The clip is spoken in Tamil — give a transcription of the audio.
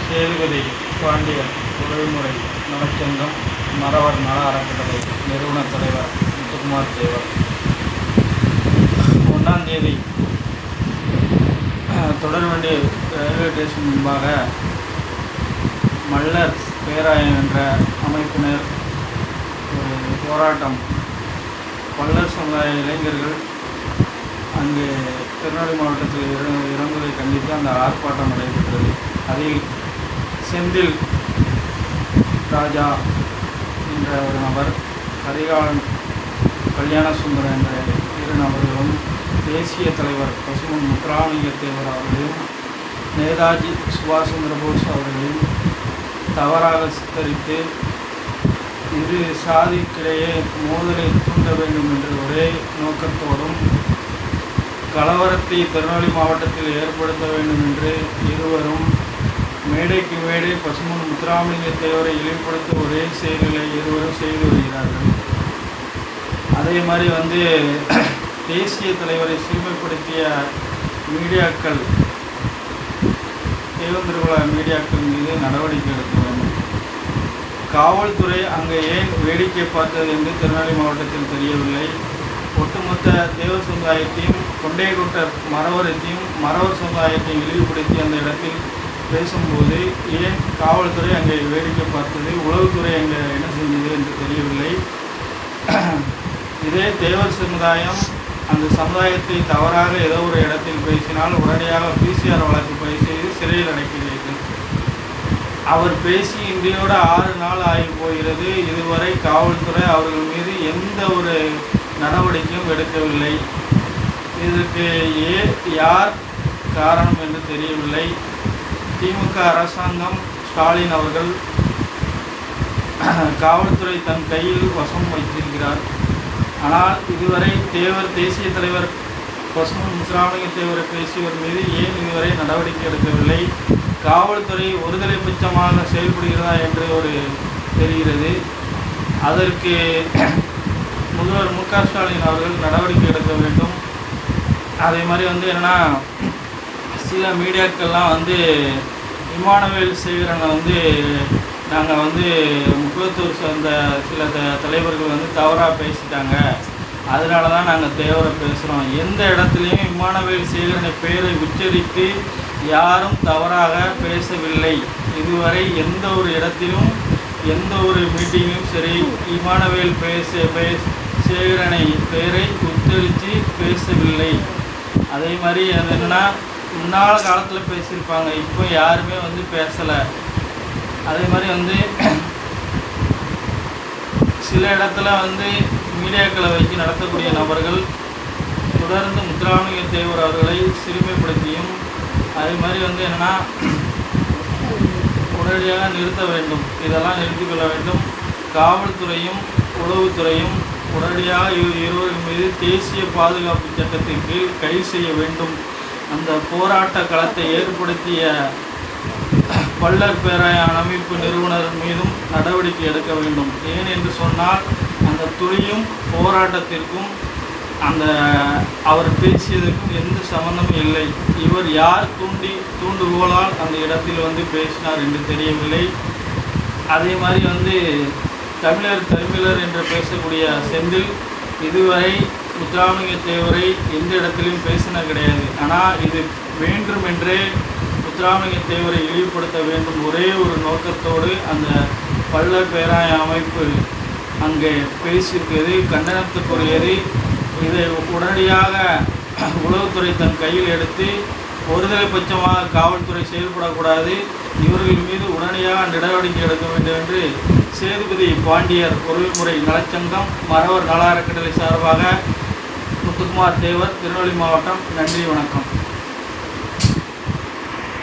சேதுபதி பாண்டியர் தொழில்முறை நலச்சங்கம் மறவர் நல அறக்கட்டளை நிறுவன தலைவர் முத்துக்குமார் தேவர் 1ஆம் தேதி தொடர்வண்டி ரயில்வே ஸ்டேஷன் முன்பாக மல்லர் பேராயம் என்ற அமைப்பினர் போராட்டம் பல்லர் சமுதாய இளைஞர்கள் அங்கு திருநெல்வேலி மாவட்டத்தில் இறந்ததை கண்டித்து அந்த ஆர்ப்பாட்டம் நடைபெற்றது. அதில் செந்தில் ராஜா என்ற ஒரு நபர், கரிகாலன் கல்யாணசுந்தரம் என்ற இரு நபர்களும், தேசிய தலைவர் பசுமன் முத்துராமலிங்க தேவர் அவர்களையும் நேதாஜி சுபாஷ் சந்திரபோஸ் அவர்களையும் தவறாக சித்தரித்து இரு சாதிக்கிடையே மோதலை தூண்ட வேண்டும் என்ற ஒரே நோக்கத்தோடும் கலவரத்தை திருநெல்வேலி மாவட்டத்தில் ஏற்படுத்த வேண்டும் என்று இருவரும் மேடைக்கு மேடை பசுமன் முத்துராமலிங்க தேவரை இழிவுபடுத்த ஒரே செயல்களை இருவரும் செய்து வருகிறார்கள். அதே மாதிரி தேசிய தலைவரை சிறுமைப்படுத்திய மீடியாக்கள், தேவந்திரகுல மீடியாக்கள் மீது நடவடிக்கை எடுக்க வேண்டும். காவல்துறை அங்கே ஏன் வேடிக்கை பார்த்தது என்று திருநெல்வேலி மாவட்டத்தில் தெரியவில்லை. ஒட்டுமொத்த தேவர் சமுதாயத்தையும் கொண்டையகுட்டர் மறவர் சமுதாயத்தையும் இழிவுபடுத்தி அந்த இடத்தில் பேசும்போது ஏன் காவல்துறை அங்கே வேடிக்கை பார்த்தது, உளவுத்துறை அங்கே என்ன செஞ்சது என்று தெரியவில்லை. இதே தேவர் சமுதாயம் அந்த சமுதாயத்தை தவறாக ஏதோ ஒரு இடத்தில் பேசினால் உடனடியாக PCR வழக்கு பதிவு செய்து சிறையில் அடைக்கிறீர்கள். அவர் பேசி இன்றையோடு 6 நாள் ஆகி போகிறது. இதுவரை காவல்துறை அவர்கள் மீது எந்த ஒரு நடவடிக்கையும் எடுக்கவில்லை. இதற்கு யார் காரணம் என்று தெரியவில்லை. திமுக அரசாங்கம், ஸ்டாலின் அவர்கள் காவல்துறை தன் கையில் வசம் வைத்திருக்கிறார். ஆனால் இதுவரை தேசிய தலைவர் பசுமன் முத்துராமலிங்க தேவரை பேசியவர் மீது ஏன் இதுவரை நடவடிக்கை எடுக்கவில்லை? காவல்துறை ஒருதலை பட்சமாக செயல்படுகிறதா என்று ஒரு தெரிகிறது. அதற்கு முதல்வர் மு.க. ஸ்டாலின் அவர்கள் நடவடிக்கை எடுக்க வேண்டும். அதே மாதிரி என்னென்னா, சில மீடியாக்கள்லாம் இமானுவேல் சேகரனை நாங்கள் முக்குளத்தூர் சேர்ந்த சில தலைவர்கள் தவறாக பேசிட்டாங்க, அதனால தான் நாங்கள் தேவரை பேசுகிறோம். எந்த இடத்துலையும் இமானுவேல் சேகரனை பெயரை உச்சரித்து யாரும் தவறாக பேசவில்லை. இதுவரை எந்த ஒரு இடத்திலும் எந்த ஒரு மீட்டிங்கிலும் சரி இமானுவேல் சேகரனை பெயரை உச்சரித்து பேசவில்லை. அதே மாதிரி என்னென்னா, முன்னாள் காலத்தில் பேசியிருப்பாங்க, இப்போ யாருமே பேசலை. அதே மாதிரி சில இடத்துல மீடியாக்களை வச்சு நடத்தக்கூடிய நபர்கள் தொடர்ந்து முத்துராமலிங்க தேவர் அவர்களை சிறுமைப்படுத்தியும் அதே மாதிரி என்னென்னா உடனடியாக நிறுத்த வேண்டும். இதெல்லாம் நிறுத்திக்கொள்ள வேண்டும். காவல்துறையும் உளவுத்துறையும் உடனடியாக இருவர்கள் மீது தேசிய பாதுகாப்பு சட்டத்தின் கீழ் கைது செய்ய வேண்டும். அந்த போராட்ட களத்தை ஏற்படுத்திய பல்லர் பேராய அமைப்பு நிறுவனர் மீதும் நடவடிக்கை எடுக்க வேண்டும். ஏன் என்று சொன்னால், அந்த துளியும் போராட்டத்திற்கும் அவர் பேசியதற்கும் எந்த சம்பந்தமும் இல்லை. இவர் யார் தூண்டுகோலால் அந்த இடத்தில் பேசினார் என்று தெரியவில்லை. அதே மாதிரி தமிழர் என்று பேசக்கூடிய செந்தில் இதுவரை முத்துராமலிங்க தேவரை எந்த இடத்திலும் பேசின கிடையாது. ஆனால் இது வேண்டுமென்றே முத்துராமலிங்க தேவரை இழிவுபடுத்த வேண்டும் ஒரே ஒரு நோக்கத்தோடு அந்த பல்லர் பேராய அமைப்பு அங்கே பேசியிருக்கிறது கண்டனத்துக்குரியது. இதை உடனடியாக உளவுத்துறை தன் கையில் எடுத்து ஒருதலை பட்சமாக காவல்துறை செயல்படக்கூடாது. இவர்கள் மீது உடனடியாக நடவடிக்கை எடுக்க வேண்டும் என்று சேதுபதி பாண்டியர் தொழில்முறை நலச்சங்கம் மறவர் நல அறக்கட்டளை சார்பாக முத்துக்குமார் தேவர், திருநெல்வேலி மாவட்டம். நன்றி, வணக்கம்.